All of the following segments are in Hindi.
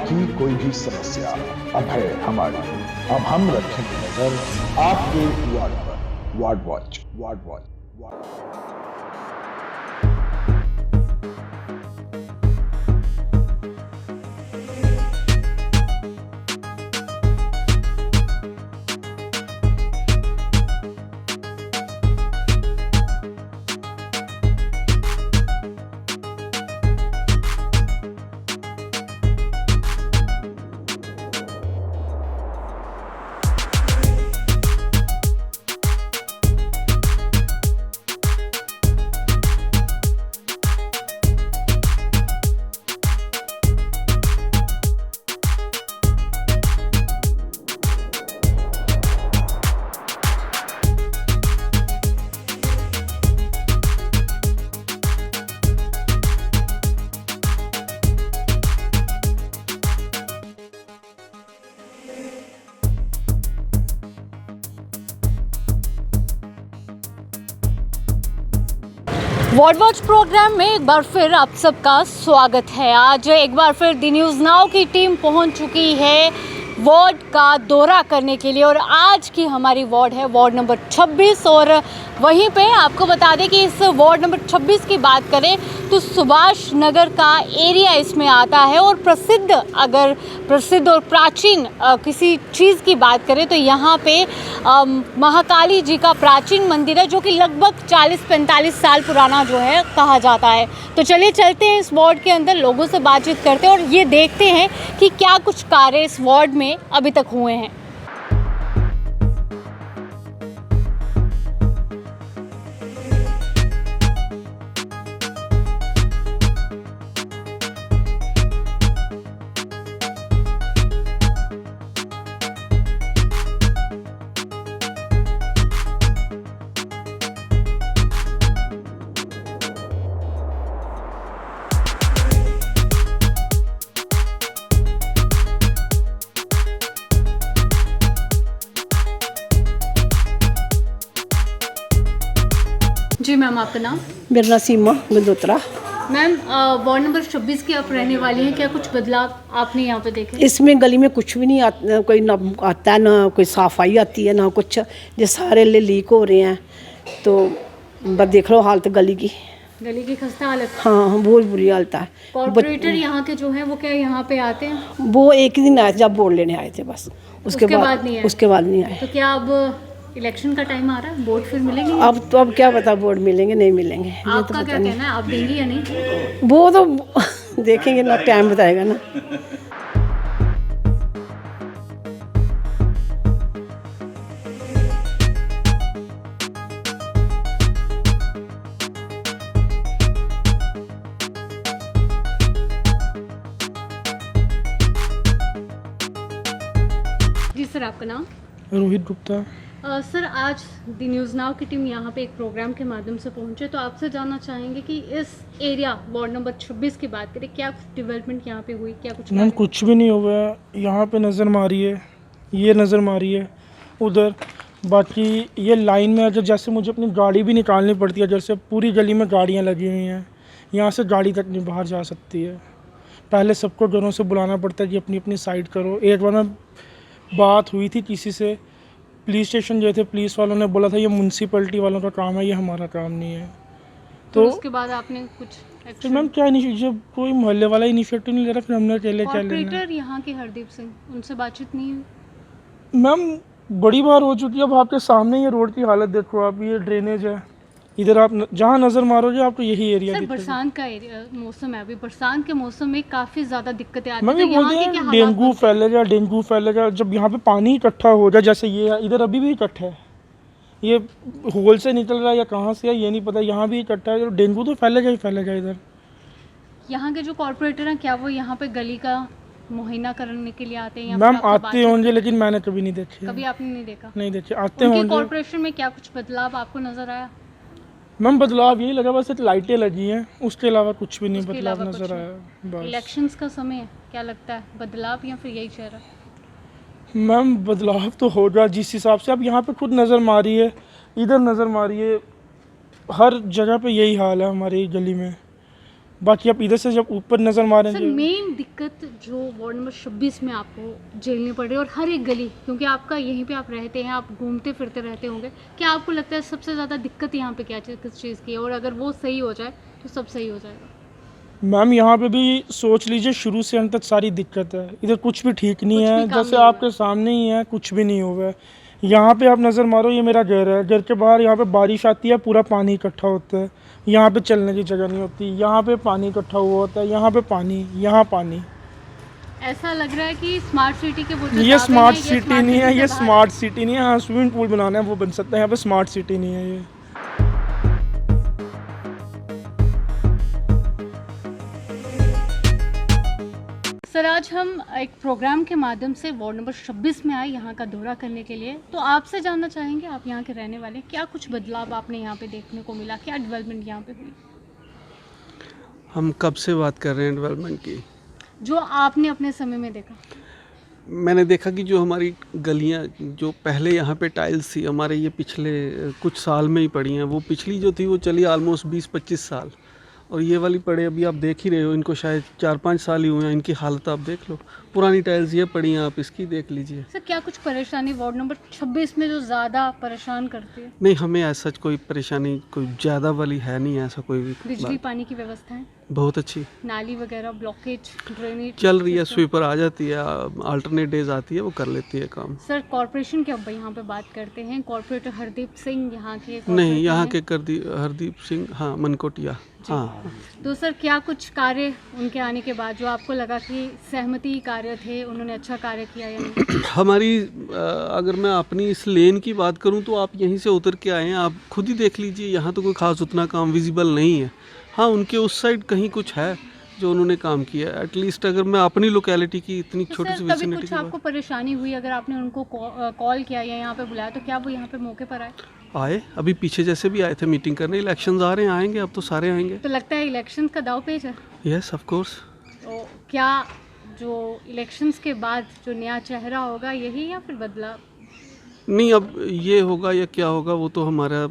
आपकी कोई भी समस्या अब है हमारी। अब हम रखेंगे नजर आपके वार्ड पर। Ward watch, ward watch, ward. Ward watch programme में एक बार फिर आप सबका स्वागत है। आज एक बार फिर दी न्यूज़ नाउ की टीम पहुंच चुकी है वार्ड का दौरा करने के लिए और आज की हमारी वार्ड है वार्ड नंबर 26 और वहीं पे आपको बता दें कि इस वार्ड नंबर 26 की बात करें तो सुभाष नगर का एरिया इसमें आता है और प्रसिद्ध और प्राचीन किसी चीज़ की बात करें तो यहाँ पे महाकाली जी का प्राचीन मंदिर है जो कि लगभग 40-45 साल पुराना जो है कहा जाता है। तो चलिए चलते हैं इस वार्ड के अंदर, लोगों से बातचीत करते हैं और ये देखते हैं कि क्या कुछ कार्य इस वार्ड में अभी तक हुए हैं। जी मैम, आपका नाम? मेरा नाम सीमा गंदोत्रा। मैम, वार्ड नंबर 26 की आप रहने वाली हैं, क्या कुछ बदलाव आपने यहाँ पे देखे? इसमें गली में कुछ भी नहीं आता, कोई ना आता है ना कोई सफाई आती है ना कुछ, जो सारे लीक हो रहे हैं। तो बस देख लो हालत गली की खस्ता हालत। हाँ, बहुत बुरी हालत है। कॉर्पोरेटर यहाँ के जो हैं वो क्या यहाँ पे आते हैं? वो एक ही दिन आए थे जब वोट लेने आए थे, बस उसके बाद नहीं आए। उसके बाद नहीं आए। तो क्या अब इलेक्शन का टाइम आ रहा है, वोट फिर मिलेंगे? अब क्या पता वोट मिलेंगे नहीं मिलेंगे। आपका क्या कहना है, आप देंगी या नहीं? वो तो देखेंगे ना, टाइम बताएगा ना। जी सर, आपका नाम? रोहित गुप्ता। सर, आज दी न्यूज़ नाउ की टीम यहाँ पे एक प्रोग्राम के माध्यम से पहुँचे, तो आपसे जानना चाहेंगे कि इस एरिया वार्ड नंबर 26 की बात करें, क्या कुछ डेवलपमेंट यहाँ पे हुई, क्या कुछ? मैम कुछ भी नहीं हुआ है। यहाँ पे नज़र मारी है, ये नज़र मारी है उधर। बाकी ये लाइन में अगर जैसे मुझे अपनी गाड़ी भी निकालनी पड़ती है, जैसे पूरी गली में गाड़ियाँ लगी हुई हैं, यहाँ से गाड़ी तक नहीं बाहर जा सकती है। पहले सबको घरों से बुलाना पड़ता है कि अपनी अपनी साइड करो। एक बार मैं बात हुई थी किसी से, पुलिस स्टेशन गए थे, पुलिस वालों ने बोला था ये म्यूनसिपैलिटी वालों का काम है, ये हमारा काम नहीं है। तो उसके बाद आपने कुछ फिर मैम क्या जब कोई मोहल्ले वाला इनिशिएटिव नहीं ले रहा, फिर हमने अकेले क्या लेना। कॉर्पोरेटर यहाँ के हरदीप सिंह, उनसे बातचीत नहीं हुई? मैम बड़ी बार हो चुकी है। अब आपके सामने ये रोड की हालत देखो आप, ये ड्रेनेज है इधर, आप जहाँ नज़र मारोगे आपको यही एरिया सर, दिखेगा। बरसात का मौसम है, अभी बरसात के मौसम में काफ़ी ज़्यादा दिक्कतें आती मैम हैं। ये बोलते हैं डेंगू फैलेगा जब यहाँ पे पानी इकट्ठा हो जाए, जैसे ये है इधर अभी भी इकट्ठा है, ये होल से निकल रहा है या कहाँ से है ये नहीं पता, यहाँ भी इकट्ठा है, डेंगू तो फैलेगा ही फैलेगा इधर। यहाँ के जो कॉर्पोरेटर हैं, क्या वो यहाँ पे गली का मुहैया करने के लिए आते हैं? मैम आते होंगे लेकिन मैंने कभी नहीं देखे। कभी आपने नहीं देखा? नहीं देखे, आते होंगे। कॉर्पोरेशन में क्या कुछ बदलाव आपको नजर आया? मैम बदलाव यही लगा, बस लाइटें लगी हैं, उसके अलावा कुछ भी नहीं बदलाव नजर आया। बस इलेक्शंस का समय है, क्या लगता है बदलाव या फिर यही चेहरा? मैम बदलाव तो होगा जिस हिसाब से अब यहाँ पे खुद नज़र मारी है, इधर नज़र मारी है, हर जगह पे यही हाल है हमारी गली में। बाकी आप इधर से जब ऊपर नज़र सर मारेंगे, मेन दिक्कत जो वार्ड नंबर 26 में आपको झेलनी पड़ रही है और हर एक गली, क्योंकि आपका यहीं पे आप रहते हैं, आप घूमते फिरते रहते होंगे, क्या आपको लगता है सबसे ज़्यादा दिक्कत यहाँ पे क्या चीज़ किस चीज़ की है, और अगर वो सही हो जाए तो सब सही हो जाएगा? मैम यहाँ पे भी सोच लीजिए शुरू से अंत तक सारी दिक्कत है, इधर कुछ भी ठीक नहीं कुछ है, भी काम जैसे नहीं आपके सामने ही है, कुछ भी नहीं हुआ है। यहाँ पे आप नज़र मारो, ये मेरा घर है, घर के बाहर यहाँ पे बारिश आती है, पूरा पानी इकट्ठा होता है, यहाँ पे चलने की जगह नहीं होती, यहाँ पे पानी इकट्ठा हुआ होता है, यहाँ पे पानी, यहाँ पानी। ऐसा लग रहा है कि स्मार्ट सिटी के वो जो ये दावे स्मार्ट हैं, सिटी नहीं है, से ये बाहर स्मार्ट सिटी नहीं है। हाँ, स्विमिंग पूल बनाना है वो बन सकता है, यहाँ पे स्मार्ट सिटी नहीं है ये। सर आज हम एक प्रोग्राम के माध्यम से वार्ड नंबर 26 में आए यहाँ का दौरा करने के लिए, तो आपसे जानना चाहेंगे, आप यहाँ के रहने वाले, क्या कुछ बदलाव आपने यहाँ पे देखने को मिला, क्या डेवलपमेंट यहाँ पे हुई? हम कब से बात कर रहे हैं डेवलपमेंट की? जो आपने अपने समय में देखा। मैंने देखा कि जो हमारी गलियां जो पहले यहाँ पे टाइल्स थी, हमारे ये पिछले कुछ साल में ही पड़ी हैं। वो पिछली जो थी वो चली ऑलमोस्ट 20-25 साल, और ये वाली पड़े अभी आप देख ही रहे हो, इनको शायद 4-5 साल ही हुए हैं। इनकी हालत आप देख लो, पुरानी टाइल्स ये पड़ी हैं, आप इसकी देख लीजिए। सर क्या कुछ परेशानी वार्ड नंबर 26 में जो ज़्यादा परेशान करती है? नहीं, हमें ऐसा कोई परेशानी कोई ज़्यादा वाली है नहीं, ऐसा कोई भी बिजली पानी की व्यवस्था है, बहुत अच्छी नाली वगैरह, ब्लॉकेज, ड्रेनेज चल रही है। स्वीपर आ जाती है, अल्टरनेट डेज आती है, वो कर लेती है काम। सर कॉर्पोरेशन की अब यहाँ पे बात करते हैं, कॉर्पोरेटर हरदीप सिंह यहाँ के नहीं, यहाँ corporator के हरदीप सिंह, हाँ, मनकोटिया, हाँ। हैं। तो सर क्या कुछ कार्य उनके आने के बाद जो आपको लगा कि सहमति कार्य थे, उन्होंने अच्छा कार्य किया या नहीं? हमारी अगर मैं अपनी इस लेन की बात करूं तो आप यहीं से उतर के आए हैं, आप खुद ही देख लीजिए, यहाँ तो कोई खास उतना काम विजिबल नहीं है। हाँ, उनके उस साइड कहीं कुछ है जो उन्होंने काम किया है। एटलीस्ट अगर मैं अपनी लोकेलिटी की इतनी तो छोटी सी सर कभी विसिनिटी कुछ की आपको परेशानी हुई, अगर आपने उनको कॉल किया या यहाँ पे बुलाया, तो क्या वो यहाँ पे मौके पर आए? आए, अभी पीछे जैसे भी आए थे मीटिंग करने। इलेक्शंस आ रहे हैं, आएंगे, अब तो सारे आएंगे। तो लगता है इलेक्शन का दाव पेच है। Yes, of course. तो क्या जो इलेक्शंस के बाद जो नया चेहरा होगा यही, या फिर बदलाव? नहीं, अब ये होगा या क्या होगा वो तो हमारा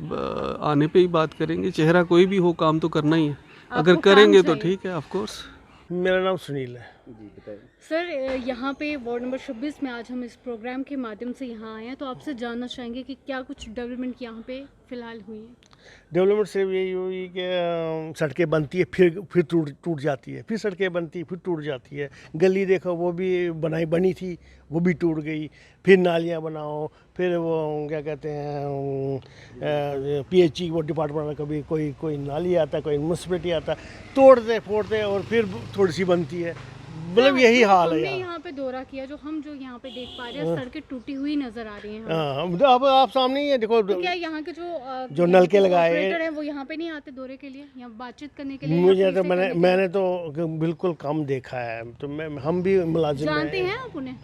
आने पे ही बात करेंगे। चेहरा कोई भी हो, काम तो करना ही है। अगर आपको काम करेंगे तो चाहिए। ठीक है, ऑफ कोर्स। मेरा नाम सुनील है। सर यहाँ पे वार्ड नंबर 26 में आज हम इस प्रोग्राम के माध्यम से यहाँ आए हैं, तो आपसे जानना चाहेंगे कि क्या कुछ डेवलपमेंट यहाँ पे फिलहाल हुई है? डेवलपमेंट सिर्फ यही हुई कि सड़कें बनती है, फिर टूट जाती है, फिर सड़कें बनती है, फिर टूट जाती है। गली देखो, वो भी बनी थी, वो भी टूट गई। फिर नालियाँ बनाओ, फिर वो क्या कहते हैं PHE वो डिपार्टमेंट में कभी कोई नाली आता है, कोई म्यूनसिपलिटी आता है, तोड़ते फोड़ते और फिर थोड़ी सी बनती है। मतलब यही हाल है हमने यहाँ। यहाँ पे दौरा किया, जो यहाँ पे देख पा रहे हैं, सड़कें टूटी हुई नजर आ रही हैं। हाँ, अब आप सामने ही है, देखो। तो क्या यहाँ के जो नलके लगाए ऑपरेटर हैं वो यहाँ पे नहीं आते दौरे के लिए या बातचीत करने के लिए? या मुझे फिर तो इसे करने के लिए? मैंने तो बिल्कुल कम देखा है। तो हम भी मुलाजिम जानते हैं आप उन्हें?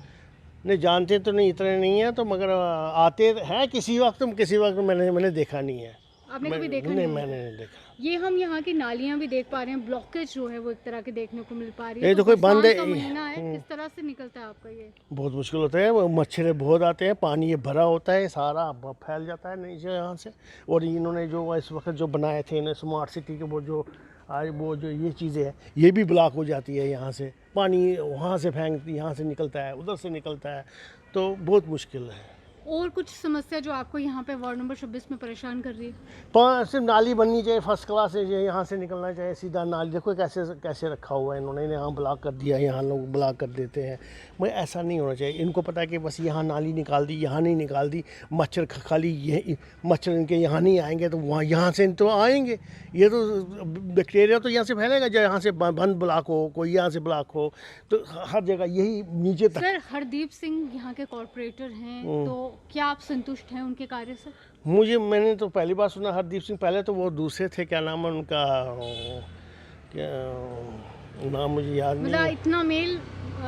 नहीं, जानते तो नहीं, इतने नहीं है, तो मगर आते हैं किसी वक्त मैंने देखा नहीं है। आपने कभी देखा नहीं, नहीं? मैंने नहीं देखा। ये हम यहाँ की नालियाँ भी देख पा रहे हैं, ब्लॉकेज जो है वो एक तरह के देखने को मिल पा रही है। ये तो कोई बंद है। बरसात का महीना है, किस तरह से निकलता है आपका ये? बहुत मुश्किल होता है, वो मच्छर बहुत आते हैं, पानी ये भरा होता है, सारा फैल जाता है नीचे यहाँ से। और इन्होंने जो इस वक्त जो बनाए थे इन्हें स्मार्ट सिटी के, वो जो ये चीज़ें हैं, ये भी ब्लॉक हो जाती है। यहाँ से पानी वहाँ से यहाँ से निकलता है, उधर से निकलता है, तो बहुत मुश्किल है। और कुछ समस्या जो आपको यहाँ पे वार्ड नंबर 26 में परेशान कर रही है? सिर्फ नाली बननी चाहिए, फर्स्ट क्लास है, यहाँ से निकलना चाहिए सीधा नाली। देखो कैसे रखा हुआ है इन्होंने, यहाँ ब्लॉक कर दिया, यहाँ लोग ब्लॉक कर देते हैं। मैं ऐसा नहीं होना चाहिए। इनको पता है कि बस यहाँ नाली निकाल दी, यहाँ नहीं निकाल दी, मच्छर खाली ये मच्छर इनके यहाँ नहीं आएंगे तो वहाँ यहाँ से तो आएंगे। ये तो बैक्टीरिया तो यहाँ से फैलेगा, जब यहाँ से बंद ब्लॉक हो, कोई यहाँ से ब्लॉक हो, तो हर जगह यही नीचे तक। सर हरदीप सिंह यहाँ के कॉर्पोरेटर हैं, तो क्या आप संतुष्ट हैं उनके कार्य से? मैंने तो पहली बार सुना हरदीप सिंह। पहले तो वो दूसरे थे, क्या नाम है उनका, क्या नाम मुझे याद नहीं मतलब है। इतना मेल ये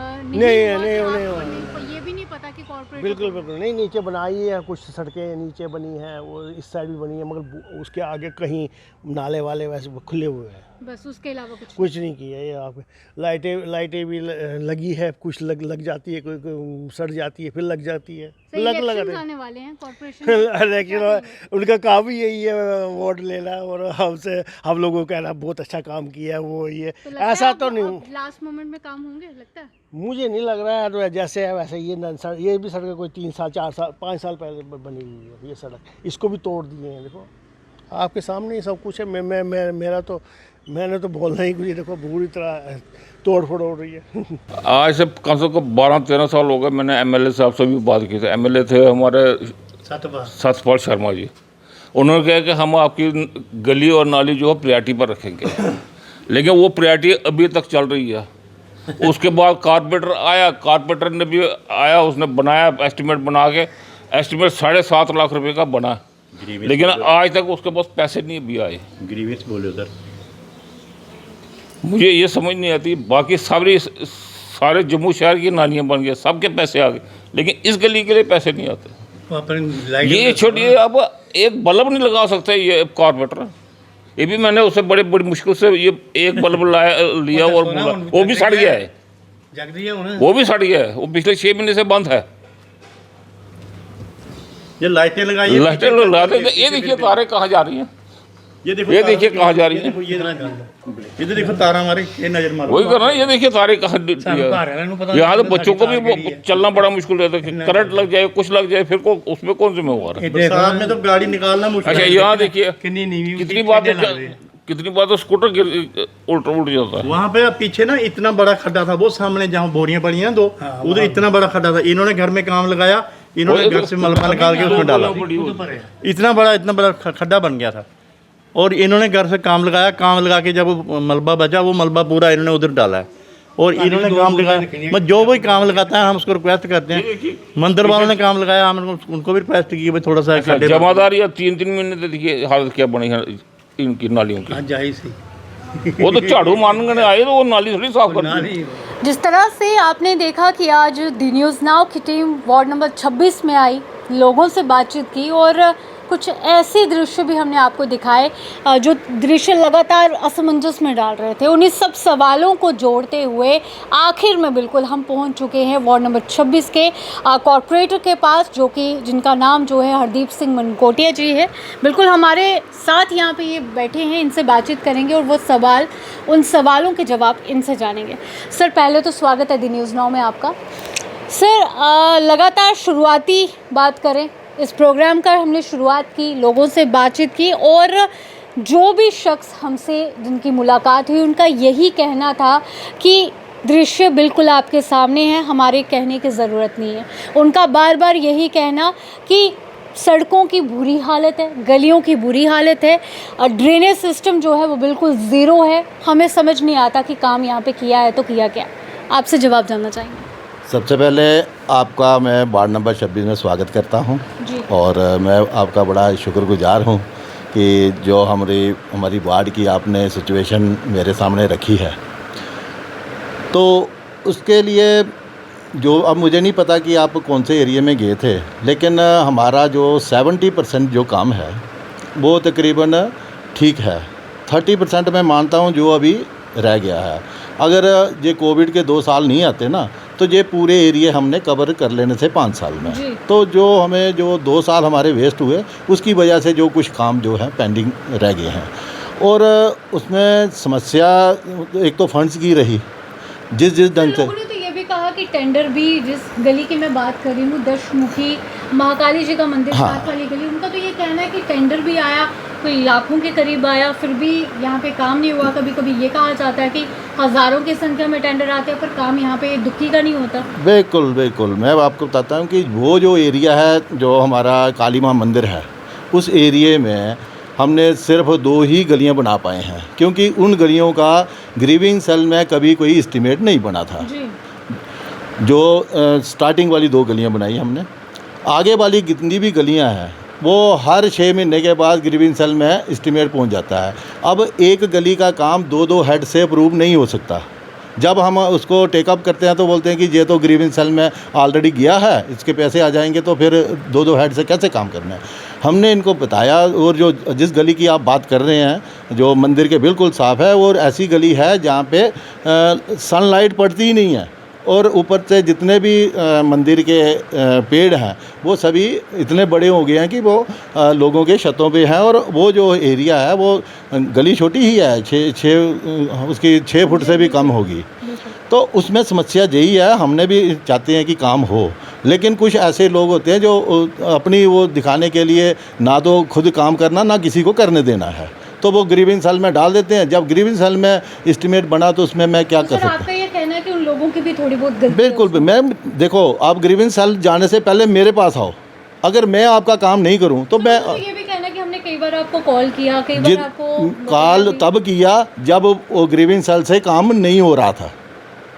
भी नहीं पता कि कॉर्पोरेट बिल्कुल बिल्कुल नहीं, नीचे बनाई है, कुछ सड़कें नीचे बनी हैं, वो इस साइड भी बनी है, मगर उसके आगे कहीं नाले वाले वैसे खुले हुए हैं, बस उसके अलावा कुछ नहीं किया है। यहाँ पे लाइटें भी लगी है, कुछ लग जाती है, कोई सड़ जाती है, फिर लग जाती है, इलेक्शन आने वाले हैं कॉर्पोरेशन लेकिन उनका काम ही यही है, वोट लेना और हमसे हम लोगों को कहना बहुत अच्छा काम किया वो ये, ऐसा तो नहीं। लास्ट मोमेंट में काम होंगे लगता है, मुझे नहीं लग रहा है, तो जैसे है वैसे ये भी सड़क कोई 3 साल 4 साल 5 साल पहले बनी हुई है ये सड़क, इसको भी तोड़ दिए हैं। देखो आपके सामने ही सब कुछ है। मैंने तो बोलना ही कुछ, देखो पूरी तरह तोड़ फोड़ हो रही है। आज से कम 12-13 साल हो गए, मैंने एमएलए साहब से भी बात की थी। एमएलए थे हमारे सतपाल शर्मा जी, उन्होंने कहा कि हम आपकी गली और नाली जो है प्रायोरिटी पर रखेंगे, लेकिन वो प्रायोरिटी अभी तक चल रही है। उसके बाद कारपेंटर ने भी आया, उसने बनाया, एस्टिमेट बना के, एस्टिमेट 7.5 लाख रुपए का बना, लेकिन आज तक उसके पास पैसे नहीं भी आए। ग्रीवेंस बोले उधर, मुझे ये समझ नहीं आती। बाकी सारे जम्मू शहर की नालियाँ बन गए, सबके पैसे आ गए, लेकिन इस गली के लिए पैसे नहीं आते। ये छोटी, अब एक बल्ब नहीं लगा सकते ये कारपेंटर, ये भी मैंने उससे बड़ी मुश्किल से ये एक बल्ब लिया और वो भी सड़ गया है, वो भी सड़ गया है, वो पिछले 6 महीने से बंद है। ये लाइटें लगाई, ये देखिए तारे कहाँ जा रही हैं, ये देखिए कहाँ जा रही है, ये देखो तारा हमारे, ये नजर मारो, वही कर रहा है। ये देखिए तारे कहाँ, यहाँ तो बच्चों को भी चलना बड़ा मुश्किल रहता है, करंट लग जाए, कुछ लग जाए, फिर उसमें कौन जिम्मेवार है। बरसात में तो गाड़ी निकालना मुश्किल। अच्छा यहाँ देखिए कितनी बार तो स्कूटर उल्ट जाता है। वहाँ पे पीछे ना इतना बड़ा खड्डा था, वो सामने जहाँ बोरियां पड़ी हैं 2, उधर इतना बड़ा खड्डा था। इन्होंने घर में काम लगाया, इन्होंने घर से मलबा निकाल के उसमें डाला, इतना बड़ा खड्डा बन गया था। और इन्होंने घर से काम लगा के जब वो मलबा बचा, वो मलबा पूरा इन्होंने उधर डाला है। और इन्होंने काम लगाया, जो भी काम लगाता है हम उसको रिक्वेस्ट करते हैं। मंदिर वालों ने काम लगाया, हम उनको भी रिक्वेस्ट की भाई थोड़ा सा जमादार या 3 महीने से देखिए हालत क्या बनी है इनकी नालियों की। वो तो झाड़ू मारने आए तो वो नाली थोड़ी साफ करनी। जिस तरह से आपने देखा कि आज दी न्यूज़ नाउ की टीम वार्ड नंबर 26 में आई, लोगों से बातचीत की और कुछ ऐसे दृश्य भी हमने आपको दिखाए जो दृश्य लगातार असमंजस में डाल रहे थे। उन्हीं सब सवालों को जोड़ते हुए आखिर में बिल्कुल हम पहुंच चुके हैं वार्ड नंबर 26 के कॉर्पोरेटर के पास, जो कि जिनका नाम जो है हरदीप सिंह मनकोटिया जी है। बिल्कुल हमारे साथ यहाँ पे ये बैठे हैं, इनसे बातचीत करेंगे और वो उन सवालों के जवाब इनसे जानेंगे। सर पहले तो स्वागत है दी न्यूज़ नाउ में आपका। सर लगातार शुरुआती बात करें, इस प्रोग्राम का हमने शुरुआत की, लोगों से बातचीत की और जो भी शख्स हमसे जिनकी मुलाकात हुई उनका यही कहना था कि दृश्य बिल्कुल आपके सामने है, हमारे कहने की ज़रूरत नहीं है। उनका बार बार यही कहना कि सड़कों की बुरी हालत है, गलियों की बुरी हालत है, ड्रेनेज सिस्टम जो है वो बिल्कुल ज़ीरो है। हमें समझ नहीं आता कि काम यहाँ पे किया है तो किया क्या। आपसे जवाब जानना चाहेंगे। सबसे पहले आपका मैं वार्ड नंबर 26 में स्वागत करता हूं और मैं आपका बड़ा शुक्रगुजार हूं कि जो हमारी वार्ड की आपने सिचुएशन मेरे सामने रखी है। तो उसके लिए जो अब मुझे नहीं पता कि आप कौन से एरिया में गए थे, लेकिन हमारा जो 70% जो काम है वो तकरीबन ठीक है। 30% मैं मानता हूं जो अभी रह गया है। अगर ये कोविड के 2 साल नहीं आते ना तो ये पूरे एरिया हमने कवर कर लेने से 5 साल में। तो जो हमें जो 2 साल हमारे वेस्ट हुए उसकी वजह से जो कुछ काम जो है पेंडिंग रह गए हैं। और उसमें समस्या एक तो फंड्स की रही, जिस ढंग से कहा कि टेंडर भी, जिस गली की मैं बात कर रही हूँ दशमुखी महाकाली जी का मंदिर साथ वाली गली, उनका तो ये कहना है कि टेंडर भी आया, कोई लाखों के करीब आया, फिर भी यहाँ पे काम नहीं हुआ। कभी कभी ये कहा जाता है कि हज़ारों की संख्या में टेंडर आते हैं पर काम यहाँ पे दुखी का नहीं होता। बिल्कुल मैं आपको बताता हूँ कि वो जो एरिया है जो हमारा काली माँ मंदिर है, उस एरिए में हमने सिर्फ 2 ही गलियाँ बना पाए हैं, क्योंकि उन गलियों का ग्रीविंग सेल में कभी कोई एस्टीमेट नहीं बना था। जो स्टार्टिंग वाली 2 गलियां बनाई हमने, आगे वाली जितनी भी गलियां हैं वो हर 6 महीने के बाद ग्रीविंग सेल में एस्टीमेट पहुंच जाता है। अब एक गली का काम 2 हेड से अप्रूव नहीं हो सकता, जब हम उसको टेकअप करते हैं तो बोलते हैं कि ये तो ग्रीवेंस सेल में ऑलरेडी गया है, इसके पैसे आ जाएंगे, तो फिर दो हेड से कैसे काम करना है। हमने इनको बताया, और जो जिस गली की आप बात कर रहे हैं जो मंदिर के बिल्कुल साफ़ है, और ऐसी गली है जहाँ पे सनलाइट पड़ती ही नहीं है, और ऊपर से जितने भी मंदिर के पेड़ हैं वो सभी इतने बड़े हो गए हैं कि वो लोगों के छतों पे हैं, और वो जो एरिया है वो गली छोटी ही है, उसकी 6 फुट से भी कम होगी। तो उसमें समस्या यही है, हमने भी चाहते हैं कि काम हो, लेकिन कुछ ऐसे लोग होते हैं जो अपनी वो दिखाने के लिए ना तो खुद काम करना ना किसी को करने देना है, तो वो ग्रीवेंस सेल में डाल देते हैं। जब ग्रीवेंस सेल में एस्टीमेट बना तो उसमें मैं क्या कर सकता हूँ। आपका ये कहना है कि उन लोगों की भी थोड़ी बहुत गलती बिल्कुल, मैम देखो, आप ग्रीवेंस सेल जाने से पहले मेरे पास आओ, अगर मैं आपका काम नहीं करूं तो मैं तो ये भी कहना है कि हमने कई बार आपको कॉल किया, कई बार आपको कॉल तब किया जब वो ग्रीवेंस सेल से काम नहीं हो रहा था,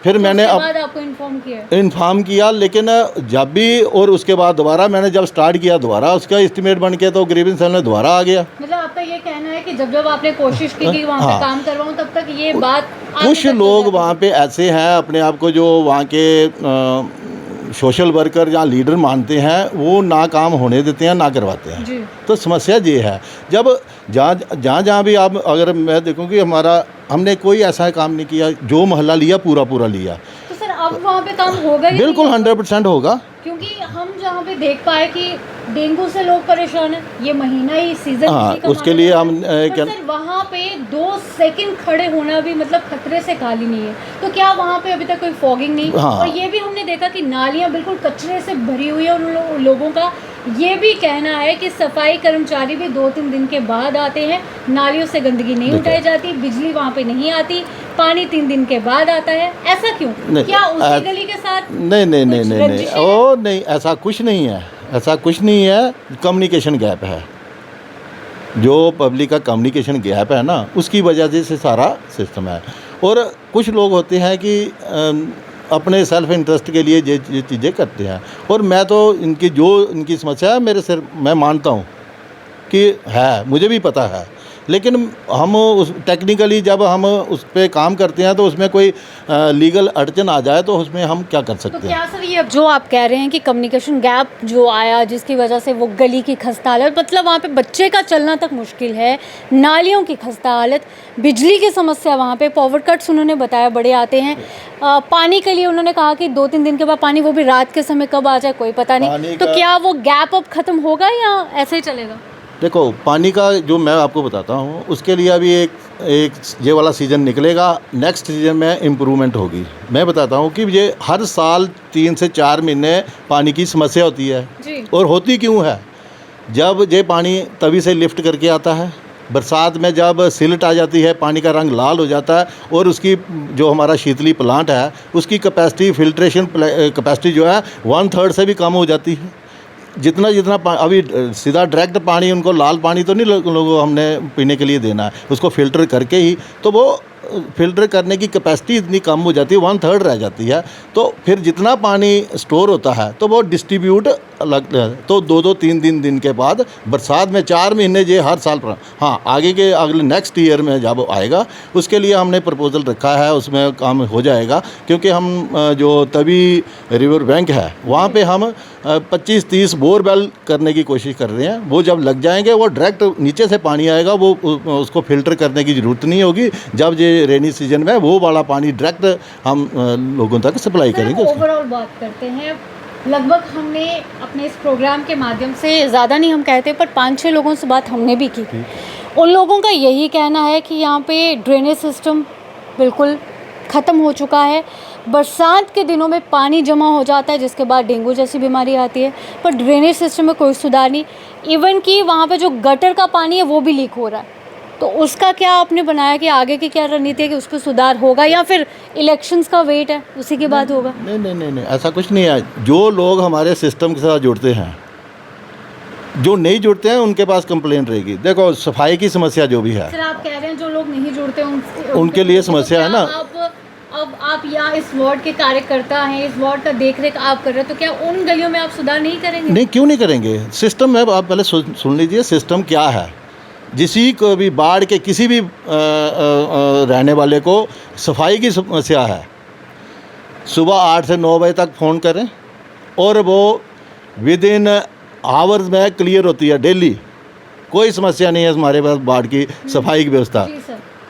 फिर मैंने आपको इन्फॉर्म किया, लेकिन जब भी और उसके बाद दोबारा मैंने जब स्टार्ट किया दोबारा उसका एस्टीमेट बन के तो ग्रीवेंस सेल में दोबारा आ गया। मतलब आपका ये कहना है कि जब आपने कोशिश की कि वहाँ पे काम करवाऊं, तब तक ये बात कुछ लोग वहाँ पे ऐसे हैं अपने आप को जो वहाँ के सोशल वर्कर या लीडर मानते हैं, वो ना काम होने देते हैं, ना करवाते हैं। तो समस्या ये है, जब जहाँ भी आप, अगर मैं देखूँ कि हमने कोई ऐसा काम नहीं किया, जो मोहल्ला लिया पूरा लिया, तो सर अब वहाँ पे काम होगा? बिल्कुल 100% होगा, क्योंकि हम जहाँ पे देख पाए कि डेंगू से लोग परेशान हैं, ये महीना ही सीजन, हाँ, उसके लिए हम क्या सर वहाँ पे 2 सेकंड खड़े होना भी मतलब खतरे से खाली नहीं है, तो क्या वहाँ पे अभी तक कोई फॉगिंग नहीं? हाँ। और ये भी हमने देखा कि नालियाँ बिल्कुल कचरे से भरी हुई है, और उन लोगों का ये भी कहना है कि सफाई कर्मचारी भी 2-3 दिन के बाद आते हैं, नालियों से गंदगी नहीं उठाई जाती, बिजली वहाँ पे नहीं आती, पानी 3 दिन के बाद आता है, ऐसा क्यों? क्या उसी गली के साथ नहीं, ओ नहीं, ऐसा कुछ नहीं है, ऐसा कुछ नहीं है। कम्युनिकेशन गैप है, जो पब्लिक का कम्युनिकेशन गैप है ना, उसकी वजह से सारा सिस्टम है। और कुछ लोग होते हैं कि अपने सेल्फ इंटरेस्ट के लिए ये चीज़ें करते हैं, और मैं तो इनकी समस्या है मेरे सिर, मैं मानता हूँ कि है, मुझे भी पता है, लेकिन हम उस टेक्निकली जब हम उस पर काम करते हैं तो उसमें कोई लीगल अड़चन आ जाए तो उसमें हम क्या कर सकते हैं। तो क्या सर ये जो आप कह रहे हैं कि कम्युनिकेशन गैप जो आया, जिसकी वजह से वो गली की खस्ता हालत, मतलब वहाँ पे बच्चे का चलना तक मुश्किल है, नालियों की खस्ता हालत, बिजली की समस्या, वहाँ पे पावर कट्स उन्होंने बताया बड़े आते हैं, पानी के लिए उन्होंने कहा कि 2-3 दिन के बाद पानी, वो भी रात के समय कब आ जाए कोई पता नहीं, तो क्या वो गैप अब ख़त्म होगा या ऐसे ही चलेगा? देखो, पानी का जो मैं आपको बताता हूँ, उसके लिए अभी एक ये वाला सीज़न निकलेगा, नेक्स्ट सीज़न में इम्प्रूवमेंट होगी। मैं बताता हूँ कि ये हर साल 3 से 4 महीने पानी की समस्या होती है जी। और होती क्यों है? जब ये पानी तवी से लिफ्ट करके आता है, बरसात में जब सिल्ट आ जाती है, पानी का रंग लाल हो जाता है, और उसकी जो हमारा शीतली प्लांट है उसकी कैपेसिटी, फिल्ट्रेशन कैपेसिटी जो है 1/3 से भी कम हो जाती है। जितना अभी सीधा डायरेक्ट पानी, उनको लाल पानी तो नहीं लोगों हमने पीने के लिए देना है, उसको फ़िल्टर करके ही, तो वो फ़िल्टर करने की कैपेसिटी इतनी कम हो जाती है, 1/3 रह जाती है। तो फिर जितना पानी स्टोर होता है तो वो डिस्ट्रीब्यूट लगता है, तो 2-3 दिन के बाद बरसात में 4 महीने ये हर साल हाँ, अगले नेक्स्ट ईयर में जब आएगा उसके लिए हमने प्रपोज़ल रखा है, उसमें काम हो जाएगा। क्योंकि हम जो तवी रिवर बैंक है वहाँ पे हम 25-30 बोरवेल करने की कोशिश कर रहे हैं। वो जब लग जाएंगे वो डायरेक्ट नीचे से पानी आएगा, वो उसको फ़िल्टर करने की ज़रूरत नहीं होगी। जब ये रेनी सीजन में वो वाला पानी डायरेक्ट हम लोगों तक सप्लाई करेंगे। ओवरऑल बात करते हैं, लगभग हमने अपने इस प्रोग्राम के माध्यम से, ज़्यादा नहीं हम कहते, पर 5-6 लोगों से बात हमने भी की। उन लोगों का यही कहना है कि यहाँ पे ड्रेनेज सिस्टम बिल्कुल ख़त्म हो चुका है। बरसात के दिनों में पानी जमा हो जाता है, जिसके बाद डेंगू जैसी बीमारी आती है, पर ड्रेनेज सिस्टम में कोई सुधार नहीं। इवन कि वहाँ पे जो गटर का पानी है वो भी लीक हो रहा है। तो उसका क्या आपने बनाया कि आगे की क्या रणनीति है कि उस पर सुधार होगा, या फिर इलेक्शंस का वेट है उसी के बाद होगा? नहीं, ऐसा कुछ नहीं है। जो लोग हमारे सिस्टम के साथ जुड़ते हैं, जो नहीं जुड़ते हैं उनके पास कंप्लेंट रहेगी। देखो, सफाई की समस्या जो भी है, सर आप कह रहे हैं जो लोग नहीं जुड़ते उनके लिए समस्या है ना। अब आप यहाँ इस वार्ड के कार्यकर्ता हैं, इस वार्ड का देखरेख आप कर रहे हैं, तो क्या उन गलियों में आप सुधार नहीं करेंगे? नहीं, क्यों नहीं करेंगे। सिस्टम है, आप पहले सुन लीजिए सिस्टम क्या है। जिसी को भी बाढ़ के किसी भी रहने वाले को सफाई की समस्या है, सुबह 8 से 9 बजे तक फ़ोन करें और वो विद इन आवर्स में क्लियर होती है डेली। कोई समस्या नहीं है हमारे पास बाढ़ की सफाई की व्यवस्था।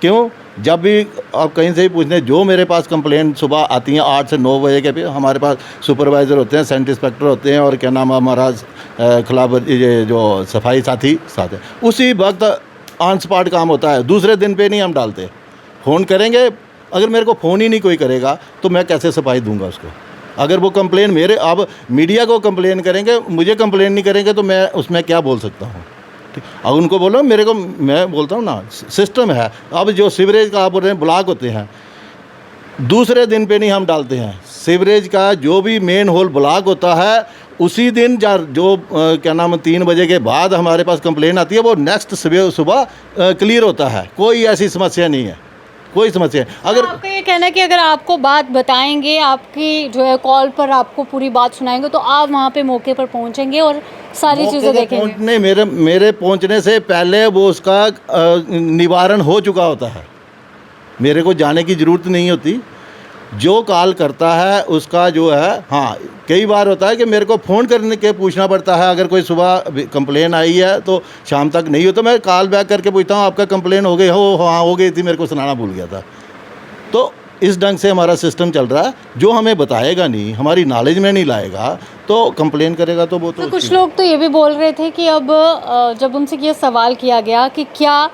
क्यों? जब भी आप कहीं से ही पूछने, जो मेरे पास कंप्लेन सुबह आती हैं 8 से 9 बजे के भी, हमारे पास सुपरवाइज़र होते हैं, सेंटर इंस्पेक्टर होते हैं और क्या नाम है हमारा खिलाफ ये जो सफाई साथी साथ है, उसी वक्त ऑन स्पॉट काम होता है। दूसरे दिन पे नहीं हम डालते। फ़ोन करेंगे, अगर मेरे को फ़ोन ही नहीं कोई करेगा तो मैं कैसे सफाई दूंगा उसको? अगर वो कंप्लेन मेरे, अब मीडिया को कंप्लेन करेंगे, मुझे कंप्लेन नहीं करेंगे तो मैं उसमें क्या बोल सकता हूँ? अब उनको बोलो, मेरे को, मैं बोलता हूँ ना, सिस्टम है। अब जो सीवरेज का आप बोल रहे हैं ब्लॉक होते हैं, दूसरे दिन पे नहीं हम डालते हैं। सीवरेज का जो भी मेन होल ब्लॉक होता है, उसी दिन जो क्या नाम है 3 बजे के बाद हमारे पास कंप्लेन आती है, वो नेक्स्ट सुबह क्लियर होता है। कोई ऐसी समस्या नहीं है, कोई समस्या है। अगर आपका ये कहना है कि अगर आपको बात बताएंगे, आपकी जो है कॉल पर आपको पूरी बात सुनाएंगे, तो आप वहाँ पे मौके पर पहुँचेंगे और सारी चीज़ें देखेंगे? नहीं, मेरे पहुंचने से पहले वो उसका निवारण हो चुका होता है। मेरे को जाने की ज़रूरत नहीं होती। जो कॉल करता है उसका जो है, हाँ, कई बार होता है कि मेरे को फ़ोन करने के पूछना पड़ता है। अगर कोई सुबह कंप्लेन आई है तो शाम तक नहीं हो तो मैं कॉल बैक करके पूछता हूँ, आपका कंप्लेन हो गई हो? हाँ, हो गई थी, मेरे को सुनाना भूल गया था। तो इस ढंग से हमारा सिस्टम चल रहा है। जो हमें बताएगा नहीं, हमारी नॉलेज में नहीं लाएगा, तो कंप्लेन करेगा तो वो तो कुछ लोग तो ये भी बोल रहे थे कि अब जब उनसे ये सवाल किया गया कि क्या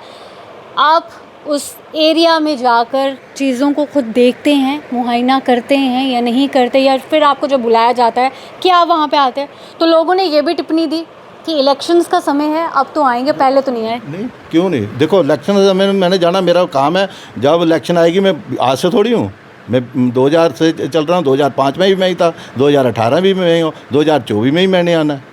आप उस एरिया में जाकर चीज़ों को खुद देखते हैं, मुआयना करते हैं या नहीं करते, या फिर आपको जब बुलाया जाता है क्या आप वहाँ पे आते हैं, तो लोगों ने ये भी टिप्पणी दी कि इलेक्शंस का समय है, अब तो आएंगे, पहले तो नहीं आए। नहीं, क्यों नहीं? देखो, इलेक्शन का समय मैंने जाना, मेरा काम है। जब इलेक्शन आएगी, मैं आज से थोड़ी हूँ, मैं 2000 से चल रहा हूँ। 2005 में भी मैं ही था, 2018 में भी मैं ही हूँ, 2024 में ही मैंने आना है।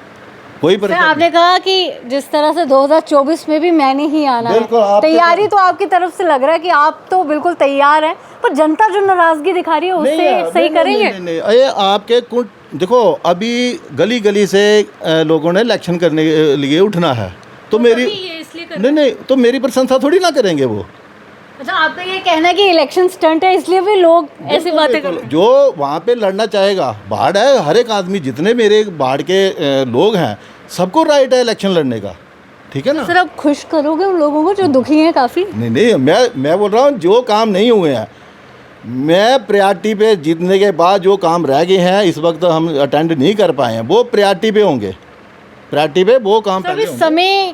कोई परेशानी। आपने कहा कि जिस तरह से 2024 में भी मैंने ही आना है, तैयारी तो आपकी तरफ से लग रहा है कि आप तो बिल्कुल तैयार हैं, पर जनता जो नाराजगी दिखा रही है उससे सही करेंगे? नहीं, ये आपके कुछ देखो, अभी गली गली से लोगों ने इलेक्शन करने के लिए उठना है, तो मेरी नहीं, तो मेरी प्रशंसा थोड़ी ना करेंगे वो। अच्छा, आपका ये कहना है कि इलेक्शन स्टंट है, इसलिए भी लोग ऐसी बातें कर रहे हैं? जो वहाँ पे लड़ना चाहेगा, बाढ़ है, हर एक आदमी, जितने मेरे बाढ़ के लोग हैं, सबको राइट है इलेक्शन लड़ने का, ठीक है ना? सर, आप खुश करोगे उन लोगों को जो दुखी हैं काफ़ी? नहीं, मैं बोल रहा हूँ जो काम नहीं हुए हैं, मैं प्रायोरिटी पे जीतने के बाद जो काम रह गए हैं, इस वक्त हम अटेंड नहीं कर पाए हैं, वो प्रायोरिटी पे होंगे। प्रायोरिटी पे वो काम पहले होंगे। समय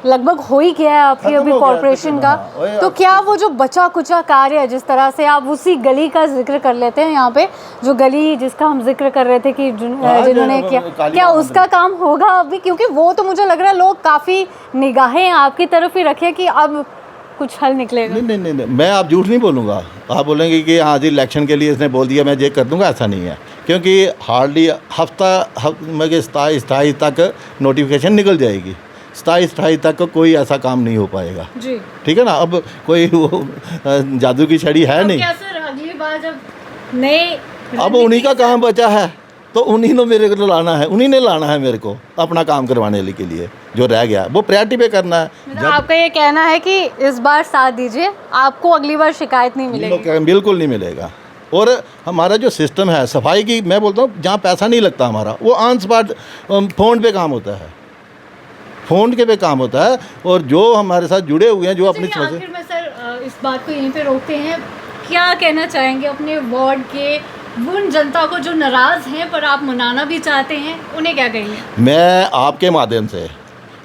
लगभग हो ही गया है आपकी अभी कॉर्पोरेशन का, तो क्या वो जो बचा कुचा कार्य है, जिस तरह से आप उसी गली का जिक्र कर लेते हैं, यहाँ पे जो गली जिसका हम जिक्र कर रहे थे कि जिन्होंने किया, क्या उसका काम होगा अभी? क्योंकि वो तो मुझे लग रहा है लोग काफ़ी निगाहें आपकी तरफ ही रखे कि अब कुछ हल निकलेगा। नहीं, मैं आप झूठ नहीं बोलूँगा। आप बोलेंगे कि हाँ जी इलेक्शन के लिए इसने बोल दिया मैं ये कर दूँगा, ऐसा नहीं है। क्योंकि हार्डली हफ्ता स्थाई तक नोटिफिकेशन निकल जाएगी, स्थाई तक कोई ऐसा काम नहीं हो पाएगा जी, ठीक है ना? अब कोई वो जादू की छड़ी है नहीं। क्या सर अगली बार जब नए, अब उन्हीं का काम बचा है तो उन्हीं ने मेरे को लाना है, उन्हीं ने लाना है मेरे को अपना काम करवाने के लिए। जो रह गया वो प्रायोरिटी पे करना है। आपका ये कहना है कि इस बार साथ दीजिए, आपको अगली बार शिकायत नहीं मिलेगी? बिल्कुल नहीं मिलेगा। और हमारा जो सिस्टम है सफाई की, मैं बोलता हूँ जहाँ पैसा नहीं लगता हमारा, वो ऑन स्पॉट फ़ोन पे काम होता है, फ़ोन के पे काम होता है। और जो हमारे साथ जुड़े हुए हैं, जो अपनी आखिर में सर इस बात को यहीं पे रोकते हैं, क्या कहना चाहेंगे अपने वार्ड के उन जनता को जो नाराज़ हैं पर आप मनाना भी चाहते हैं, उन्हें क्या कहेंगे? मैं आपके माध्यम से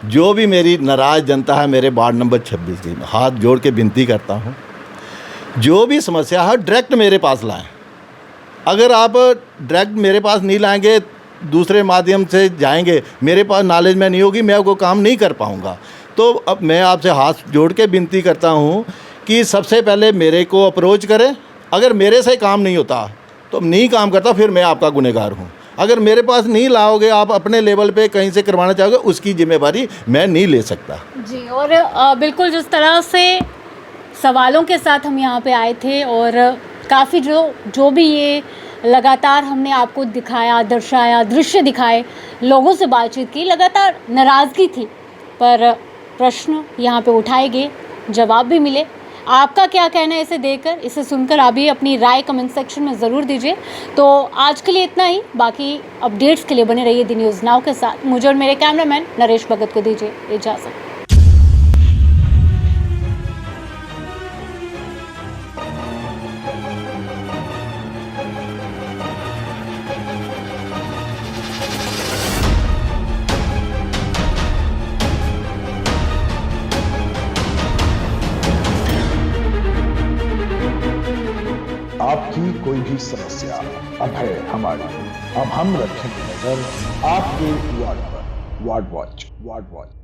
जो भी मेरी नाराज़ जनता है मेरे वार्ड नंबर 26 की, हाथ जोड़ के विनती करता हूँ, जो भी समस्या है डायरेक्ट मेरे पास लाएं। अगर आप डायरेक्ट मेरे पास नहीं लाएंगे, दूसरे माध्यम से जाएंगे, मेरे पास नॉलेज में नहीं होगी, मैं वो काम नहीं कर पाऊँगा। तो अब मैं आपसे हाथ जोड़ के विनती करता हूँ कि सबसे पहले मेरे को अप्रोच करें। अगर मेरे से काम नहीं होता तो नहीं काम करता, फिर मैं आपका गुनहगार हूँ। अगर मेरे पास नहीं लाओगे, आप अपने लेवल पे कहीं से करवाना चाहोगे, उसकी जिम्मेवारी मैं नहीं ले सकता जी। और बिल्कुल जिस तरह से सवालों के साथ हम यहाँ पे आए थे और काफ़ी जो भी ये लगातार हमने आपको दिखाया, दर्शाया, दृश्य दिखाए, लोगों से बातचीत की, लगातार नाराज़गी थी, पर प्रश्न यहाँ पे उठाए गए, जवाब भी मिले। आपका क्या कहना है इसे देखकर, इसे सुनकर आप भी अपनी राय कमेंट सेक्शन में ज़रूर दीजिए। तो आज के लिए इतना ही, बाकी अपडेट्स के लिए बने रहिए द न्यूज़ नाउ के साथ। मुझे और मेरे कैमरामैन नरेश भगत को दीजिए इजाज़त। आपकी कोई भी समस्या अब है हमारी, अब हम रखेंगे नजर आपके वार्ड पर। Ward watch.